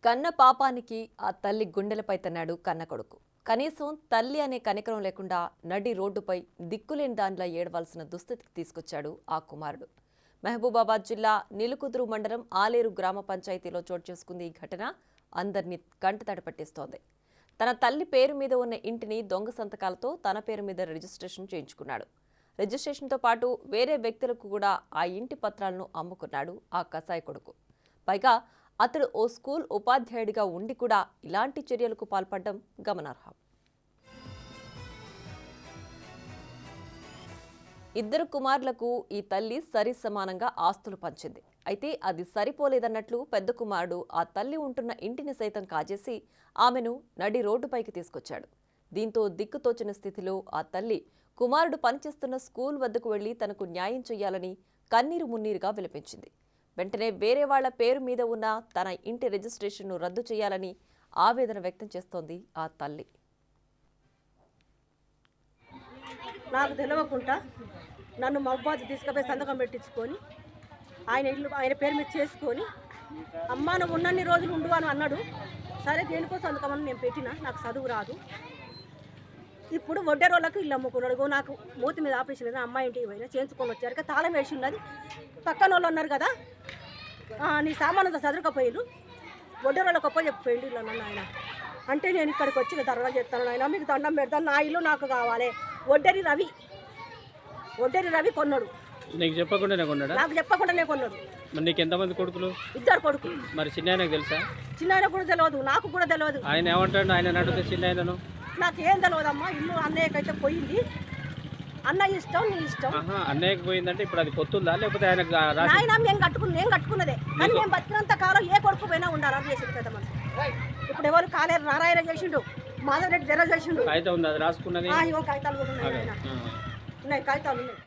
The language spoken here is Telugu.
కన్న పాపానికి ఆ తల్లి గుండెలపై తన్నాడు కన్న కొడుకు. కనీసం తల్లి అనే కనికరం లేకుండా నడి రోడ్డుపై దిక్కులేని దానిలా ఏడవలసిన దుస్థితికి తీసుకొచ్చాడు ఆ కుమారుడు. మహబూబాబాద్ జిల్లా నిలుకుదురు మండలం ఆలేరు గ్రామ పంచాయతీలో చోటు చేసుకుంది ఈ ఘటన అందరినీ కంటతడి పట్టిస్తోంది. తన తల్లి పేరు మీద ఉన్న ఇంటిని దొంగ సంతకాలతో తన పేరు మీద రిజిస్ట్రేషన్ చేయించుకున్నాడు. రిజిస్ట్రేషన్తో పాటు వేరే వ్యక్తులకు కూడా ఆ ఇంటి పత్రాలను అమ్ముకున్నాడు ఆ కసాయి కొడుకు. పైగా అతడు ఓ స్కూల్ ఉపాధ్యాయుడిగా ఉండి కూడా ఇలాంటి చర్యలకు పాల్పడడం గమనార్హం. ఇద్దరు కుమారులకు ఈ తల్లి సరి సమానంగా ఆస్తులు పంచింది. అయితే అది సరిపోలేదన్నట్లు పెద్ద కుమారుడు ఆ తల్లి ఉంటున్న ఇంటిని సైతం కాజేసి ఆమెను నడి రోడ్డుపైకి తీసుకొచ్చాడు. దీంతో దిక్కుతోచిన స్థితిలో ఆ తల్లి కుమారుడు పనిచేస్తున్న స్కూల్ వద్దకు వెళ్లి తనకు న్యాయం చేయాలని కన్నీరు మున్నీరుగా విలపించింది. వెంటనే వేరే వాళ్ల పేరు మీద ఉన్న తన ఇంటి రిజిస్ట్రేషన్ను రద్దు చేయాలని ఆవేదన వ్యక్తం చేస్తోంది ఆ తల్లి. నాకు తెలియకుండా నన్ను మహబూబాద్ తీసుకుపోయి సంతకం పెట్టించుకొని ఆయన ఇల్లు ఆయన పేరు మీద చేసుకొని అమ్మ నువ్వు ఉన్నన్ని రోజులు ఉండు అని అన్నాడు. సరే దేనికో సంతకం నేను పెట్టినా, నాకు చదువు రాదు. ఇప్పుడు వడ్డే రోజులకు ఇల్లు అమ్ముకున్నాడు. నాకు మూతి మీద ఆపరేషన్ లేదు, అమ్మాయి ఇంటికి పోయినా చేయించుకొని వచ్చారు. తాళం వేసి ఉన్నది, పక్కన వాళ్ళు ఉన్నారు కదా నీ సామానంతా చదువుకపోయారు, వడ్డే రోజులకు గొప్ప చెప్పిపోయింది ఇల్లు అన్నాను ఆయన. అంటే నేను ఇక్కడికి వచ్చి ధర్నా చేస్తాను, ఆయన మీకు దండం పెడతాను, నా ఇల్లు నాకు కావాలి. వడ్డేరి రవి కొన్నాడు. నీకు చెప్పకుండానే కొన్నాడా? నాకు చెప్పకుండానే కొన్నాడు. మరి నీకు ఎంతమంది కొడుకులు? ఇద్దరు కొడుకులు. మరి చిన్న ఆయనకు తెలుసా? చిన్న ఆయన కూడా తెలియదు, నాకు కూడా తెలియదు. ఆయన ఏమంటాడు? ఆయన అడిగితే చిన్న ఆయనను నాకేం తెలియదమ్మా. ఇల్లు అన్నయ్యకైతే పోయింది, అన్నయ్య ఇష్టం నీ ఇష్టం. అన్నయ్యకి పోయిందంటే ఇప్పుడు అది పొత్తుందా లేకపోతే ఆయన నేను కట్టుకున్నదే. కానీ మేము బతికినంత కాలం ఏ కొడుకు పోయినా ఉండాలి అని చేసిండు పెద్ద మనిషి. ఇప్పుడు ఎవరు కాలేరు నారాయణ చేసిండు, మాధవ్ రెడ్డి జర చేసిండు. కాగితం ఉంది, అది రాసుకున్నది. కాగితాలు కూడా ఉన్నాయి, కాగితాలు ఉన్నాయి.